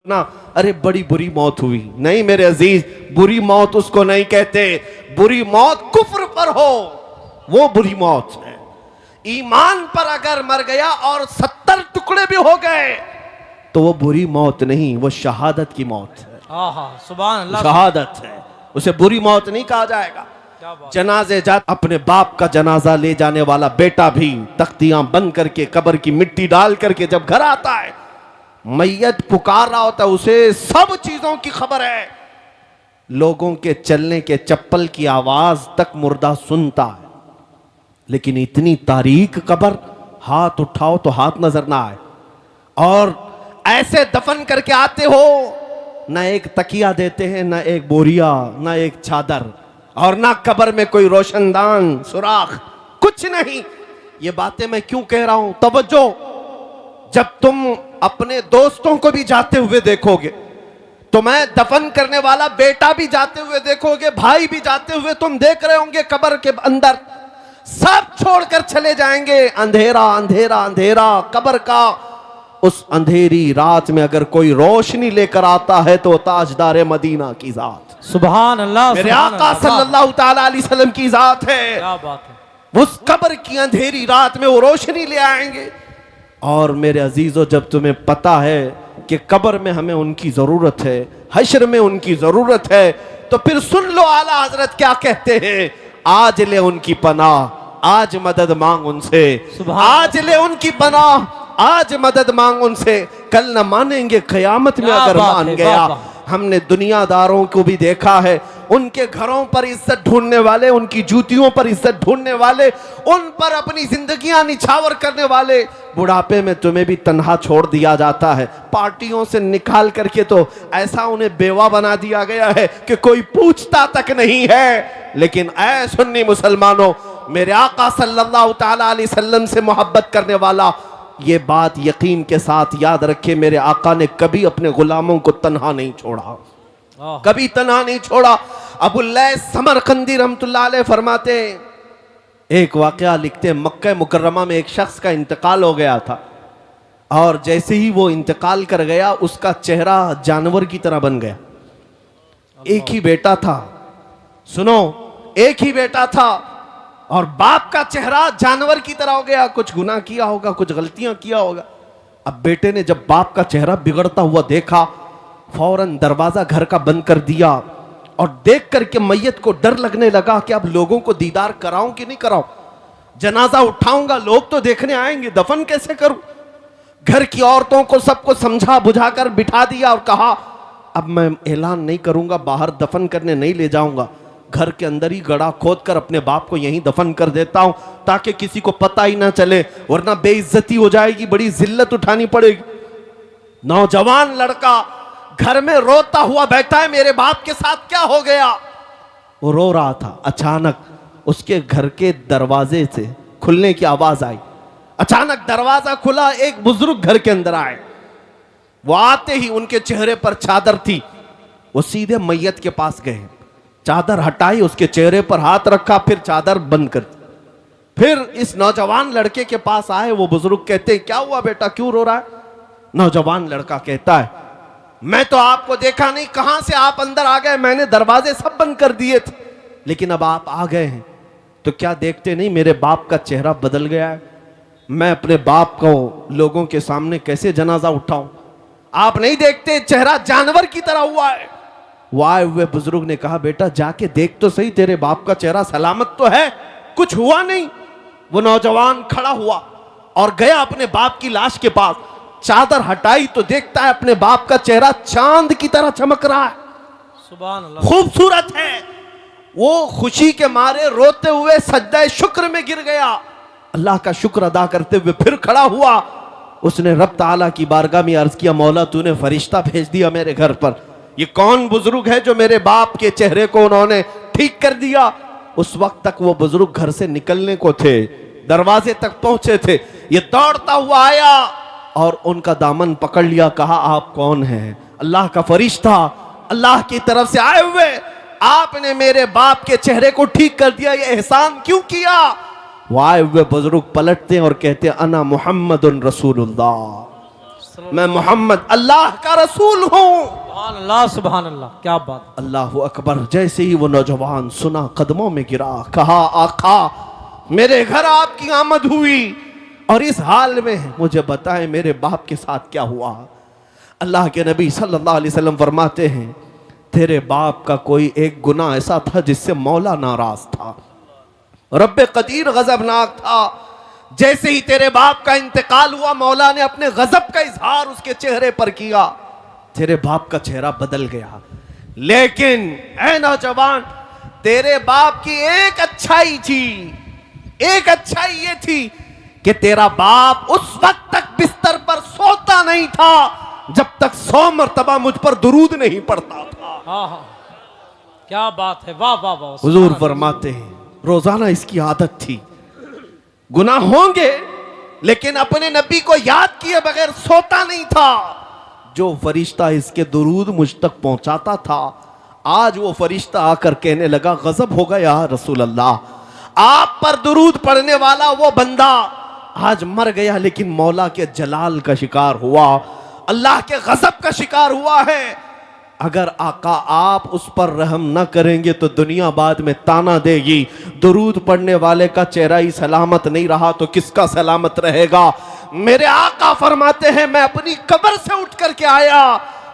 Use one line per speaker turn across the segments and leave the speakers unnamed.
ना अरे बड़ी बुरी मौत हुई। नहीं मेरे अजीज, बुरी मौत उसको नहीं कहते, बुरी मौत कुफ्र पर हो वो बुरी मौत है। ईमान पर अगर मर गया और 70 टुकड़े भी हो गए तो वो बुरी मौत नहीं, वो शहादत की मौत है।
सुभान अल्लाह,
शहादत है, उसे बुरी मौत नहीं कहा जाएगा। जनाजे जात अपने बाप का जनाजा ले जाने वाला बेटा भी तख्तियां बंद करके कब्र की मिट्टी डाल करके जब घर आता है, मैयत पुकार रहा होता है, उसे सब चीजों की खबर है। लोगों के चलने के चप्पल की आवाज तक मुर्दा सुनता है, लेकिन इतनी तारीक कब्र, हाथ उठाओ तो हाथ नजर ना आए। और ऐसे दफन करके आते हो, ना एक तकिया देते हैं, ना एक बोरिया, ना एक चादर, और ना कब्र में कोई रोशनदान सुराख, कुछ नहीं। ये बातें मैं क्यों कह रहा हूं? तवज्जो, जब तुम अपने दोस्तों को भी जाते हुए देखोगे, तुम्हें दफन करने वाला बेटा भी जाते हुए देखोगे, भाई भी जाते हुए तुम देख रहे होंगे, कब्र के अंदर सब छोड़कर चले जाएंगे। अंधेरा अंधेरा अंधेरा कब्र का। उस अंधेरी रात में अगर कोई रोशनी लेकर आता है तो ताजदार मदीना की जात,
सुभान अल्लाह,
मेरे आका सल्लल्लाहु ताला अलैहि वसल्लम की जात है।
क्या बात है।
उस कब्र की अंधेरी रात में वो रोशनी ले आएंगे। और मेरे अजीजों, जब तुम्हें पता है कि कब्र में हमें उनकी जरूरत है, हश्र में उनकी जरूरत है, तो फिर सुन लो आला हजरत क्या कहते हैं, आज ले उनकी पनाह, आज मदद मांग उनसे, आज ले उनकी पनाह, आज मदद मांग उनसे। कल न मानेंगे क़यामत में अगर मान गया। हमने दुनियादारों को भी देखा है, उनके घरों पर इज्जत ढूंढने वाले, उनकी जूतियों पर इज्जत ढूंढने वाले, उन पर अपनी जिंदगियां निछावर करने वाले, बुढ़ापे में तुम्हें भी तन्हा छोड़ दिया जाता है। पार्टियों से निकाल करके तो ऐसा उन्हें बेवा बना दिया गया है कि कोई पूछता तक नहीं है। लेकिन ऐ सुन्नी मुसलमानों, मेरे आका सल्लल्लाहु ताला अलैहि वसल्लम से मोहब्बत करने वाला ये बात यकीन के साथ याद रखे, मेरे आका ने कभी अपने गुलामों को तन्हा नहीं छोड़ा, कभी तन्हा नहीं छोड़ा। अबुल्लैस समरकंदी रहमतुल्लाह अलैह फरमाते, एक वाकया लिखते, मक्का मुकर्रमा में एक शख्स का इंतकाल हो गया था, और जैसे ही वो इंतकाल कर गया उसका चेहरा जानवर की तरह बन गया। एक ही बेटा था, सुनो, एक ही बेटा था, और बाप का चेहरा जानवर की तरह हो गया। कुछ गुनाह किया होगा, कुछ गलतियां किया होगा। अब बेटे ने जब बाप का चेहरा बिगड़ता हुआ देखा, फौरन दरवाजा घर का बंद कर दिया, और देख करके मैयत को डर लगने लगा कि अब लोगों को दीदार कराऊं कि नहीं कराऊं, जनाजा उठाऊंगा, लोग तो देखने आएंगे, दफन कैसे करूं। घर की औरतों को सबको समझा बुझाकर बिठा दिया और कहा, अब मैं ऐलान नहीं करूंगा, बाहर दफन करने नहीं ले जाऊंगा, घर के अंदर ही गड़ा खोद कर अपने बाप को यहीं दफन कर देता हूं, ताकि किसी को पता ही ना चले, वरना बेइज्जती हो जाएगी, बड़ी जिल्लत उठानी पड़ेगी। नौजवान लड़का घर में रोता हुआ बैठा है, मेरे बाप के साथ क्या हो गया? वो रो रहा था। अचानक उसके घर के दरवाजे से खुलने की आवाज आई। अचानक दरवाजा खुला, एक बुजुर्ग घर के अंदर आए। वो आते ही उनके चेहरे पर चादर थी, वो सीधे मैयत के पास गए, चादर हटाई, उसके चेहरे पर हाथ रखा, फिर चादर बंद कर दी। फिर इस नौजवान लड़के के पास आए। वो बुजुर्ग कहते, क्या हुआ बेटा, क्यों रो रहा है? नौजवान लड़का कहता है, मैं तो आपको देखा नहीं, कहां से आप अंदर आ गए? मैंने दरवाजे सब बंद कर दिए थे, लेकिन अब आप आ गए हैं तो क्या देखते नहीं मेरे बाप का चेहरा बदल गया है? मैं अपने बाप को लोगों के सामने कैसे जनाजा उठाऊं? आप नहीं देखते चेहरा जानवर की तरह हुआ है। वो आए हुए बुजुर्ग ने कहा, बेटा जाके देख तो सही, तेरे बाप का चेहरा सलामत तो है, कुछ हुआ नहीं। वो नौजवान खड़ा हुआ और गया अपने बाप की लाश के पास, चादर हटाई तो देखता है अपने बाप का चेहरा चांद की तरह चमक रहा है,
सुभान अल्लाह,
खूबसूरत है। वो खुशी के मारे रोते हुए सज्जा शुक्र में गिर गया, अल्लाह का शुक्र अदा करते हुए फिर खड़ा हुआ। उसने रब ताला की बारगाह में अर्ज किया, मौला तूने फरिश्ता भेज दिया मेरे घर पर, ये कौन बुजुर्ग है जो मेरे बाप के चेहरे को उन्होंने ठीक कर दिया? उस वक्त तक वो बुजुर्ग घर से निकलने को थे, दरवाजे तक पहुंचे थे। ये दौड़ता हुआ आया और उनका दामन पकड़ लिया, कहा, आप कौन हैं? अल्लाह का फरिश्ता, अल्लाह की तरफ से आए हुए, आपने मेरे बाप के चेहरे को ठीक कर दिया, ये एहसान क्यों किया? वो आए हुए बुजुर्ग पलटते और कहते, अना मुहम्मदुन रसूलुल्लाह, मैं मोहम्मद अल्लाह का रसूल हूँ।
सुभान अल्लाह, सुभान अल्लाह, क्या बात।
अल्लाह अकबर। जैसे ही वो नौजवान सुना, कदमों में गिरा, कहा आका मेरे घर आपकी आमद हुई और इस हाल में मुझे बताएं मेरे बाप के साथ क्या हुआ। अल्लाह के नबी सल्लल्लाहु अलैहि वसल्लम फरमाते हैं तेरे बाप का कोई एक गुनाह ऐसा था जिससे मौला नाराज था, रब्बे कदीर गजबनाक था। जैसे ही तेरे बाप का इंतकाल हुआ, मौला ने अपने गजब का इजहार उसके चेहरे पर किया, तेरे बाप का चेहरा बदल गया। लेकिन ऐ नौजवान, तेरे बाप की एक अच्छाई थी, एक अच्छाई ये थी कि तेरा बाप उस वक्त तक बिस्तर पर सोता नहीं था जब तक 100 मरतबा मुझ पर दुरूद नहीं पड़ता था।
हाँ हाँ, क्या बात है, वाह वाह वाह।
हुजूर फरमाते हैं रोजाना इसकी आदत थी, गुनाह होंगे लेकिन अपने नबी को याद किए बगैर सोता नहीं था। जो फरिश्ता इसके दुरूद मुझ तक पहुंचाता था, आज वो फरिश्ता आकर कहने लगा गजब हो गया रसूल अल्लाह, आप पर दुरूद पढ़ने वाला वो बंदा आज मर गया लेकिन मौला के जलाल का शिकार हुआ, अल्लाह के गजब का शिकार हुआ है। अगर आका आप उस पर रहम न करेंगे तो दुनिया बाद में ताना देगी, दुरूद पढ़ने वाले का चेहरा ही सलामत नहीं रहा तो किसका सलामत रहेगा। मेरे आका फरमाते हैं मैं अपनी कब्र से उठ करके आया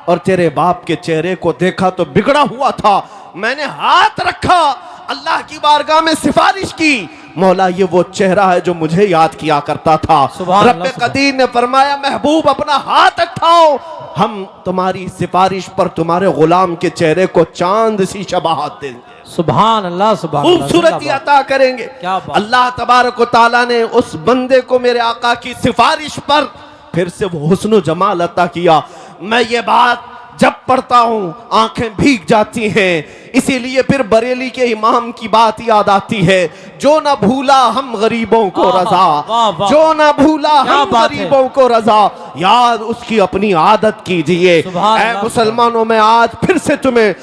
और तेरे बाप के चेहरे को देखा तो बिगड़ा हुआ था, मैंने हाथ रखा, अल्लाह की बारगाह में सिफारिश की, मौला ये वो चेहरा है जो मुझे याद किया करता था। रब्बे कदीर ने फरमाया महबूब अपना हाथ उठाओ, हम तुम्हारी सिफारिश पर तुम्हारे गुलाम के चेहरे को चांद सी शबाहत देंगे।
सुभान अल्लाह, सुभान अल्लाह,
खूबसूरती अता करेंगे। अल्लाह तबारक व तआला ने उस बंदे को मेरे आका की सिफारिश पर फिर से वो हुस्न जमाल अता किया। मैं ये बात जब पढ़ता हूं आंखें भीग जाती हैं, इसीलिए फिर बरेली के इमाम की बात याद आती है, जो ना भूला हम गरीबों को रजा, जो ना भूला हम गरीबों को रजा, याद उसकी अपनी आदत कीजिए। ऐ मुसलमानों, में आज फिर से तुम्हें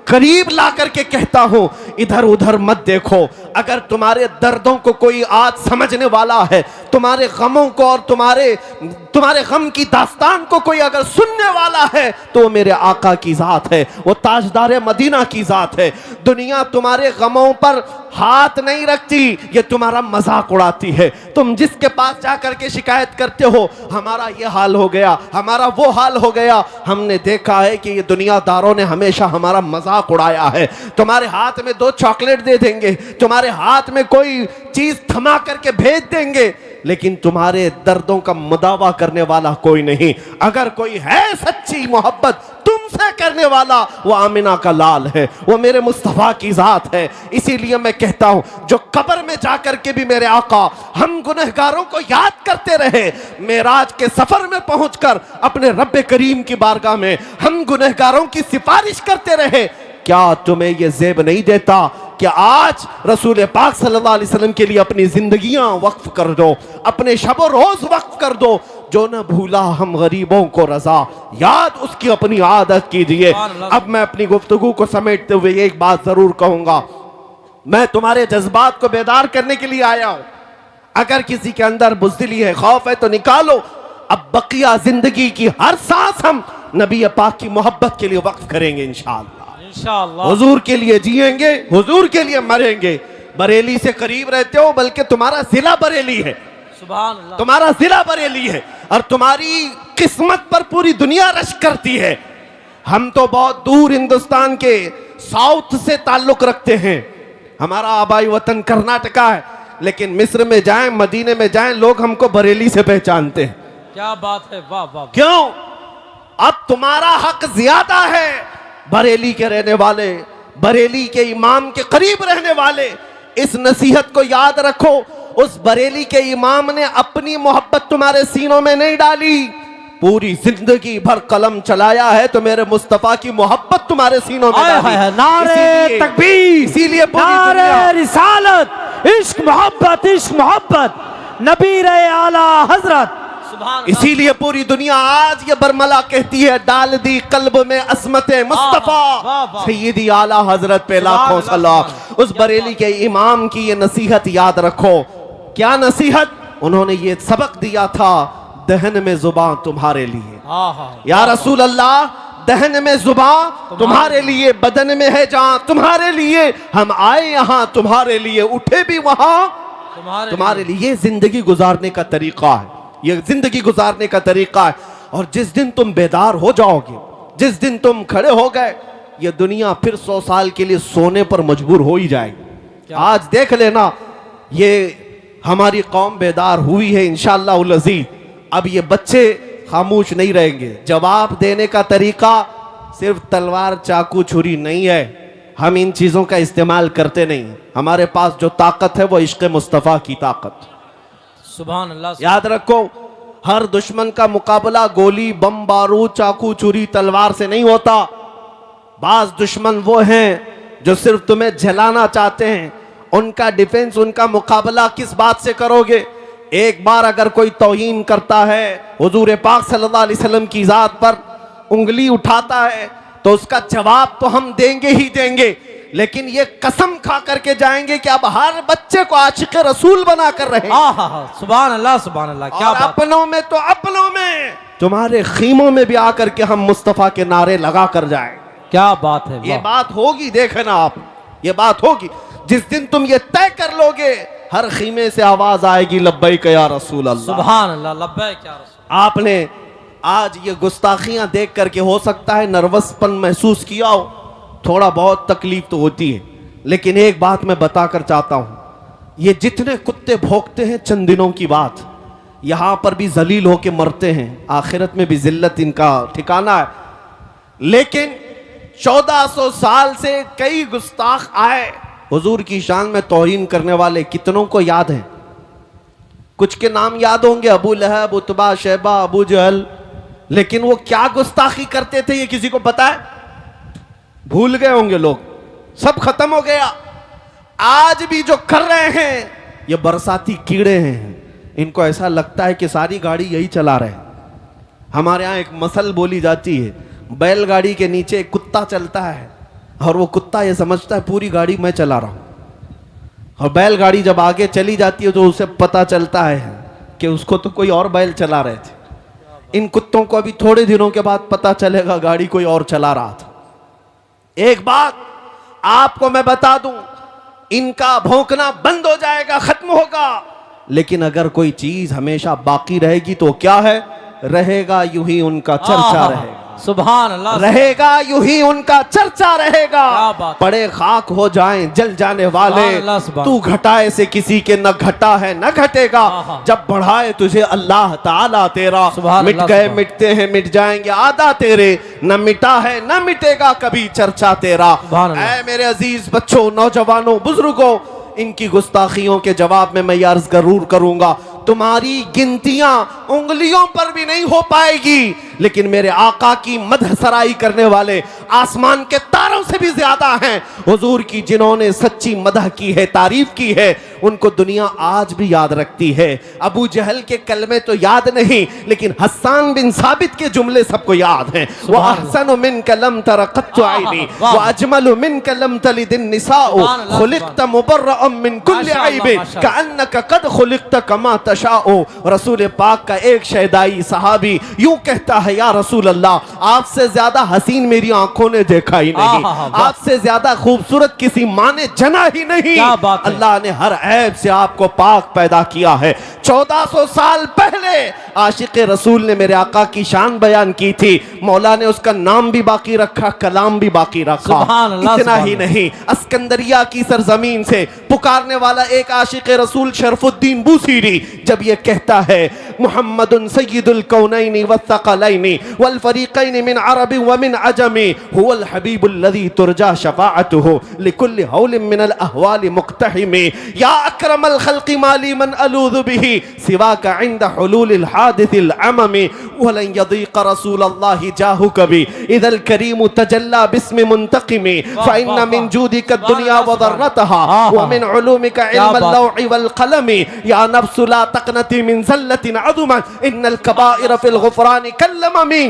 करीब ला करके कहता हूं इधर उधर मत देखो। अगर तुम्हारे दर्दों को कोई आज समझने वाला है, तुम्हारे गमों को और तुम्हारे गम की दास्तान को कोई अगर सुनने वाला है तो वो मेरे आका की जात है, वो ताजदार मदीना की जात है। दुनिया तुम्हारे गमों पर हाथ नहीं रखती, ये तुम्हारा मजाक उड़ाती है। तुम जिसके पास जाकर के शिकायत करते हो हमारा ये हाल हो गया, हमारा वो हाल हो गया, हमने देखा है कि ये दुनियादारों ने हमेशा हमारा मजाक उड़ाया है। तुम्हारे हाथ में 2 चॉकलेट दे देंगे, तुम्हारे हाथ में कोई चीज थमा करके भेज देंगे, लेकिन तुम्हारे दर्दों का मुदावा करने वाला कोई नहीं। अगर कोई है सच्ची मोहब्बत तुमसे करने वाला, वो आमिना का लाल है, वो मेरे मुस्तफा की जात है। इसीलिए मैं कहता हूं जो कब्र में जाकर के भी मेरे आका हम गुनहगारों को याद करते रहे, मेराज के सफर में पहुंचकर अपने रब्बे करीम की बारगाह में हम गुनहगारों की सिफारिश करते रहे, क्या तुम्हें यह जेब नहीं देता कि आज रसूल पाक सल्लल्लाहु अलैहि वसल्लम के लिए अपनी जिंदगियां वक्फ कर दो, अपने शब रोज वक्फ कर दो। जो न भूला हम गरीबों को रजा, याद उसकी अपनी आदत कीजिए। अब मैं अपनी गुफ्तगू को समेटते हुए एक बात जरूर कहूंगा, मैं तुम्हारे जज्बात को बेदार करने के लिए आया हूं। अगर किसी के अंदर बुज़दिली है, खौफ है तो निकालो। अब बकिया जिंदगी की हर सांस हम नबी पाक की मोहब्बत के लिए वक्फ करेंगे इंशाअल्लाह। हुजूर के लिए जिएंगे, हुजूर के लिए मरेंगे। बरेली से करीब रहते हो, बल्कि तुम्हारा जिला बरेली है, सुभान अल्लाह, तुम्हारा जिला बरेली है और तुम्हारी किस्मत पर पूरी दुनिया रश करती है। हम तो बहुत दूर हिंदुस्तान के साउथ से ताल्लुक रखते हैं, हमारा आबाई वतन कर्नाटका है, लेकिन मिस्र में जाएं, मदीने में जाएं, लोग हमको बरेली से पहचानते हैं।
क्या बात है, वाह वाह।
क्यों? अब तुम्हारा हक ज्यादा है। बरेली के रहने वाले, बरेली के इमाम के करीब रहने वाले, इस नसीहत को याद रखो। उस बरेली के इमाम ने अपनी मोहब्बत तुम्हारे सीनों में नहीं डाली, पूरी जिंदगी भर कलम चलाया है तो मेरे मुस्तफा की मोहब्बत तुम्हारे सीनों में डाली।
नारे तकबीर,
इसीलिए
नारे रिसालत, इश्क मोहब्बत, नबी रहे आला हजरत।
इसीलिए पूरी दुनिया आज ये बरमला कहती है, डाल दी कल्ब में असमते मुस्तफा सैयदी आला हजरत पे लाखों सलाम। उस बरेली के इमाम की ये नसीहत याद रखो। क्या नसीहत? उन्होंने ये सबक दिया था, दहन में जुबान तुम्हारे लिए।
हाँ हाँ
या रसूल अल्लाह, दहन में जुबान तुम्हारे लिए, बदन में है जान तुम्हारे लिए, हम आए यहाँ तुम्हारे लिए, उठे भी वहां तुम्हारे लिए। ये जिंदगी गुजारने का तरीका है, ये जिंदगी गुजारने का तरीका है। और जिस दिन तुम बेदार हो जाओगे, जिस दिन तुम खड़े हो गए, ये दुनिया फिर 100 साल के लिए सोने पर मजबूर हो ही जाएगी। आज देख लेना, ये हमारी कौम बेदार हुई है इंशाअल्लाह उल अज़ीज़। अब ये बच्चे खामोश नहीं रहेंगे। जवाब देने का तरीका सिर्फ तलवार चाकू छुरी नहीं है, हम इन चीजों का इस्तेमाल करते नहीं। हमारे पास जो ताकत है वो इश्क़ मुस्तफ़ा की ताकत।
सुभान अल्लाह।
याद रखो, हर दुश्मन का मुकाबला गोली बम बारूद चाकू छुरी तलवार से नहीं होता। बाज दुश्मन वो हैं जो सिर्फ तुम्हें जलाना चाहते हैं। उनका डिफेंस, उनका मुकाबला किस बात से करोगे? एक बार अगर कोई तौहीन करता है, हुजूर पाक सल्लल्लाहु अलैहि वसल्लम की जात पर उंगली उठाता है, तो उसका जवाब तो हम देंगे ही देंगे, लेकिन ये कसम खा करके जाएंगे कि अब हर बच्चे को आशिक रसूल बना कर रहे।
सुभान अल्लाह सुभान अल्लाह। क्या
और अपनों में तो अपनों में, तुम्हारे खीमों में भी आकर के हम मुस्तफा के नारे लगा कर जाए।
क्या बात है।
ये बात होगी, देखना आप, ये बात होगी। जिस दिन तुम ये तय कर लोगे, हर खीमे से आवाज आएगी लब्बैक या रसूल अल्लाह।
सुभान अल्लाह, लब्बैक या रसूल।
आपने आज ये गुस्ताखियां देख करके हो सकता है नर्वसपन महसूस किया हो, थोड़ा बहुत तकलीफ तो होती है, लेकिन एक बात मैं बताकर चाहता हूं, ये जितने कुत्ते भौंकते हैं चंद दिनों की बात, यहां पर भी जलील होके मरते हैं, आखिरत में भी जिल्लत इनका ठिकाना है। लेकिन 1400 साल से कई गुस्ताख आए, हुजूर की शान में तौहीन करने वाले कितनों को याद है? कुछ के नाम याद होंगे, अबू लहब, उतबा, शैबा, अबू जहल, लेकिन वो क्या गुस्ताखी करते थे ये किसी को पता है? भूल गए होंगे लोग, सब खत्म हो गया। आज भी जो कर रहे हैं ये बरसाती कीड़े हैं, इनको ऐसा लगता है कि सारी गाड़ी यही चला रहे हैं। हमारे यहाँ एक मसल बोली जाती है, बैलगाड़ी के नीचे एक कुत्ता चलता है और वो कुत्ता ये समझता है पूरी गाड़ी मैं चला रहा हूं, और बैलगाड़ी जब आगे चली जाती है तो उसे पता चलता है कि उसको तो कोई और बैल चला रहे थे। इन कुत्तों को अभी थोड़े दिनों के बाद पता चलेगा गाड़ी कोई और चला रहा था। एक बात आपको मैं बता दूं, इनका भौंकना बंद हो जाएगा, खत्म होगा, लेकिन अगर कोई चीज हमेशा बाकी रहेगी तो क्या है? रहेगा यूं ही उनका चर्चा रहेगा।
सुभान अल्लाह।
रहेगा यूं ही उनका चर्चा रहेगा। पड़े खाक हो जाएं जल जाने वाले, तू घटाए से किसी के न घटा है न घटेगा, जब बढ़ाए तुझे अल्लाह ताला तेरा। मिट गए मिटते हैं मिट जाएंगे आदा तेरे, न मिटा है न मिटेगा कभी चर्चा तेरा। ऐ मेरे अजीज बच्चों, नौजवानों, बुजुर्गों, इनकी गुस्ताखियों के जवाब में मैं अर्ज जरूर करूंगा। तुम्हारी गिनतियां उंगलियों पर भी नहीं हो पाएगी, लेकिन मेरे आका की मदह सराई करने वाले आसमान के तारों से भी ज्यादा हैं। हुजूर की जिन्होंने सच्ची मदह की है, तारीफ की है, उनको दुनिया आज भी याद रखती है। अबू जहल के कलमे तो याद नहीं, लेकिन हस्सान बिन साबित के जुमले सबको याद हैं। वो अहसनु मिन कलम तरक़त आईनी व अजमलु मिन कलम तलिदिन निसाउ खुलिक़त मुबर्रअम मिन कुल्लि ऐब कअन्नका कद खुलिक़त कमा तशाउ। रसूल पाक का एक शहदाई सहाबी यूं कहता है, या रसूल अल्लाह, आपसे ज्यादा हसीन मेरी आंखों ने देखा ही नहीं, आपसे ज्यादा खूबसूरत किसी माँ ने जना ही नहीं। अल्लाह ने हर ऐब से आपको पाक पैदा किया है। 1400 साल पहले आशिक रसूल ने मेरे आका की शान बयान की थी, मौला ने उसका नाम भी बाकी रखा, कलाम भी बाकी रखा। इतना ही नहीं, अस्कंदरिया की सरजमीन से पुकारने वाला एक आशिक रसूल शरफुद्दीन बूसीरी जब ये कहता है, मुहम्मदुन सय्यिदुल कौनैनि वस्सक़लैनि वल फरीक़ैनि मिन अरबि व मिन अजमी हुवल हबीबुल लज़ी तुरजा शफ़ाअतुहु लिकुल्लि हौलिन मिनल अहवालि मुक़्तहिमी या अक्रमल खल्क़ि माली मन अलूज़ु बिही सिवाका इंद हुलूलिल हादिसिल अममी वलन यदीक़ रसूलल्लाहि जाहु कभी इदल करीम तजल्ला बिस्मि मुंतक़िमी फ़इन्न मिन जूदिका दुनिया व दर्रतहा व मिन उलूमिका इल्मल लौहि वल क़लमी या नफ्सु ला तक़नती मिन ज़ल्लतिन अज़ुमत इन्नल कबाइर फ़िल गुफ़रानि कल्लममी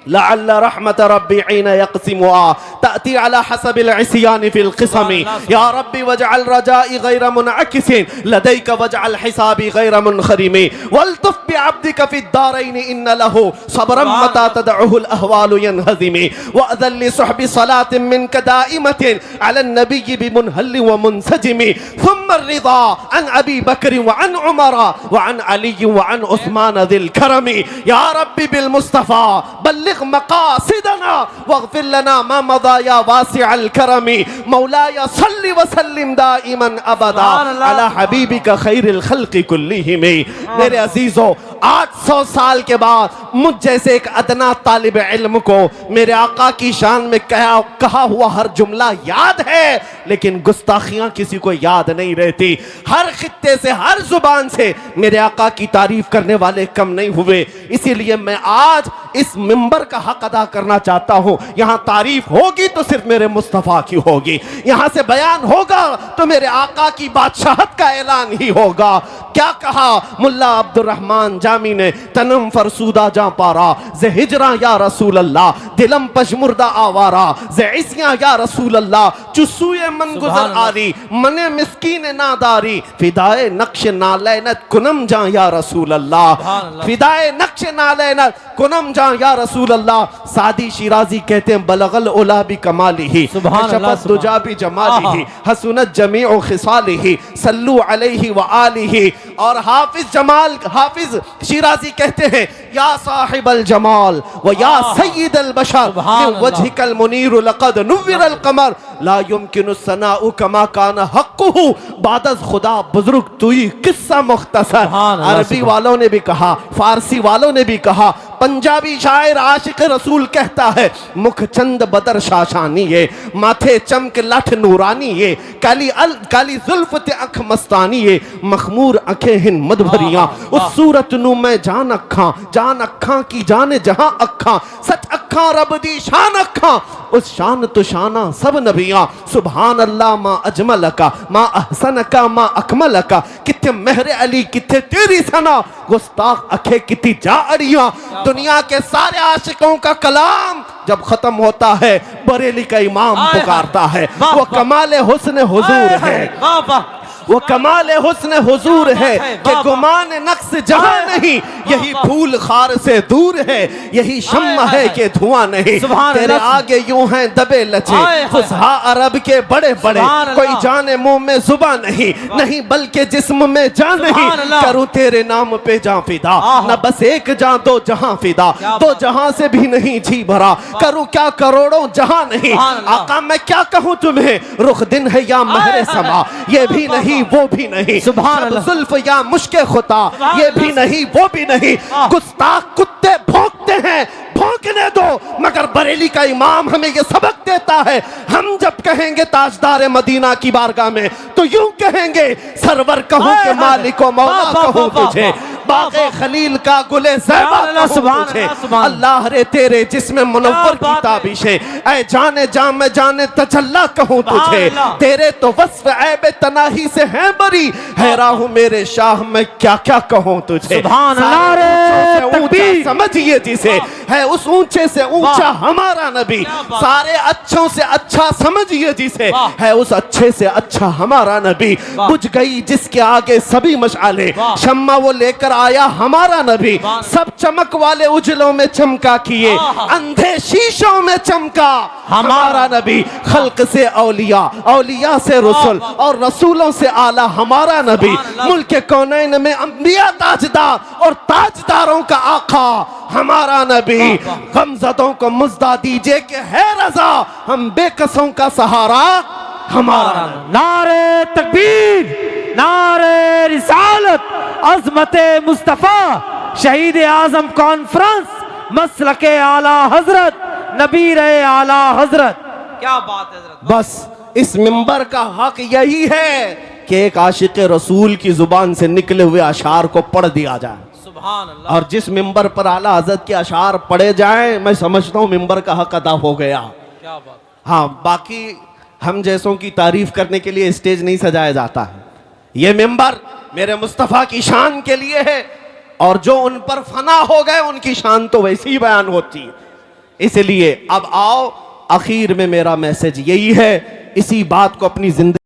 लअल्ल रहमत रब्बी ऐन यक़सिमुहा तअती अला हसबिल इस्यान फिल क़िसमी या रब्बी वजअल रजाई गैर मुनअकिसिन लदैक वजअल हिसाबी गैर मुनखरिमी वल्तुफ बिअब्दिक फिद्दारैन इन्न लहू सब्रम मता तदउहुल अहवालु यनहज़िमी वअज़ल लिसहबि सलातिन मिनक दाइमतिन अला नबी बिमुनहल्लि व मुनसजिमी थुम्मा अर्रिदा अन अबी बकर व अन उमर व अन अली व अन उस्मान ज़िल करमी या रब्बी बिल मुस्तफा बल्लिग मकासिदना वग़फिर लना मा मदा या वासिअल करमी मौलाया सल्लि व सल्लिम दाइमन अबदा अला हबीबिका खैरिल खल्क़ि कुल्लिहिम। मेरे अजीजों, 800 साल के बाद मुझ जैसे एक अदना तालिब इल्म को मेरे आका की शान में कहा हुआ हर जुमला याद है, लेकिन गुस्ताखियां किसी को याद नहीं रहती। हर खित्ते से, हर जुबान से मेरे आका की तारीफ करने वाले कम नहीं हुए। इसीलिए मैं आज इस मिंबर का हक अदा करना चाहता हूं। यहां तारीफ होगी तो सिर्फ मेरे मुस्तफा की होगी, यहां से बयान होगा तो मेरे आका की बादशाहत का ऐलान ही होगा। क्या कहा मुल्ला अब्दुर्रहमान जामी ने, तनम फरसूदा जा पारा जे हिजरा या रसूल अल्लाह, दिलम पशमुर्दा आवारा जे इसिया या रसूल अल्लाह, चुस्सुए मन गुजर आरी मने मिस्कीन नादारी, फिदाए नक्श नालैनत कुनम जा या रसूल अल्लाह, फिदाए नक्श नालैनत कुनम जा या रसूल अल्लाह। सादी शिराजी कहते हैं बलगल उला भी कमाली ही, शफत दुजा भी जमाली ही, हसनत जमीउ खिसाली ही, सल्लू अलैहि व आलिही। और हाफिज शिराजी कहते हैं या साहिबल जमाल व या सय्यिदल बशर मिन वजहिकल मुनीर लक़द नुव्विरल कमर ला युमकिनु सनाउ कमा कान हक़्क़ुहु बादज़ खुदा बुजुर्ग तुई किस्सा मुख्तसर। अरबी वालों ने भी कहा, फारसी वालों ने भी कहा, पंजाबी शायर आशिक रसूल कहता है मुख चंद बदर शाशानी है, माथे चमक लठ नूरानी है, काली जुल्फ ते अख मस्तानी है, मखमूर अखें हिन मद भरियां, उस सूरत नू मैं जान अखा की जाने जहां अखा, सच अखा रब दी शान अखा, उस शान तो शाना सब नबियां। सुभान अल्लाह मा अजमल का मा अहसन का मा अकमल का, किथे मेहर अली किथे तेरी सना, गुस्ताख अखे किती जा अड़ियां। दुनिया के सारे आशिकों का कलाम जब खत्म होता है बरेली का इमाम पुकारता है, वो कमाले हुस्न हुजूर है, वो कमाल हुस्न हुजूर है कि गुमान नक्स जहां नहीं, यही फूल खार से दूर है, यही शम्मा है कि धुआं नहीं। तेरे आगे यूं हैं दबे लचे फुसहा अरब के बड़े बड़े, कोई जाने मुंह में जुबान नहीं, नहीं बल्कि जिस्म में जान नहीं, करूं तेरे नाम पे जां फिदा, न बस एक जां दो जहां फिदा, दो जहां से भी नहीं जी भरा, करूं क्या करोड़ों जहां नहीं। आका मैं क्या कहूं तुम्हें, रुख दिन है या महरे समा, ये भी नहीं वो भी नहीं, जुल्फ या मुश्के खुता, ये भी नहीं वो भी नहीं। गुस्ताख कुत्ते भौंकते हैं, भौंकने दो, मगर बरेली का इमाम हमें ये सबक देता है, हम जब कहेंगे ताजदार मदीना की बारगाह में तो यूं कहेंगे सरवर कहूं के मालिक व मौला कहूं तुझे, बाग़े खलील का गुले ज़ैबा कहूं तुझे, अल्लाह रे तेरे जिस्म मुनव्वर की ताबिशें, ऐ जाने जाम में जाने तजल्ला कहूं तुझे, तेरे तो वस्फ ऐब तनाही से है बरी, हैरान हूं मेरे शाह मैं क्या क्या कहूं तुझे। समझिए जिसे है उस ऊंचे से ऊंचा हमारा नबी, सारे अच्छों से अच्छा समझिए जिसे है उस अच्छे से अच्छा हमारा नबी। बुझ गई जिसके आगे सभी मशाले, शम्मा वो लेकर आया हमारा नबी, सब चमक वाले उजलों में चमका किए, अंधे शीशों में चमका हमारा नबी। खल्क से औलिया, औलिया से रसूल और रसूलों से आला हमारा नबी, मुल्क कौनैन में अंबिया ताजदार और ताजदारों का आका हमारा नबी। गमज़दों को मुज़्दा दीजिए कि है रज़ा, हम बेकसों का सहारा हमारा।
नारे तकबीर, नारे रिसालत, अज़मते मुस्तफ़ा, शहीद आज़म कॉन्फ्रेंस, मसलके आला हजरत, नबीर आला हजरत। क्या बात है हजरत।
बस इस मिंबर का हक यही है कि एक आशिक रसूल की जुबान से निकले हुए अशार को पढ़ दिया जाए, और जिस मिंबर पर आला हजरत के अशार पढ़े जाएं, मैं समझता हूँ मिंबर का हक अदा हो गया।
क्या बात।
हाँ, बाकी हम जैसों की तारीफ करने के लिए स्टेज नहीं सजाया जाता है, ये मिंबर मेरे मुस्तफ़ा की शान के लिए है, और जो उन पर फना हो गए उनकी शान तो वैसी ही बयान होती है। इसलिए अब आओ, आखिर में मेरा मैसेज यही है, इसी बात को अपनी जिंदगी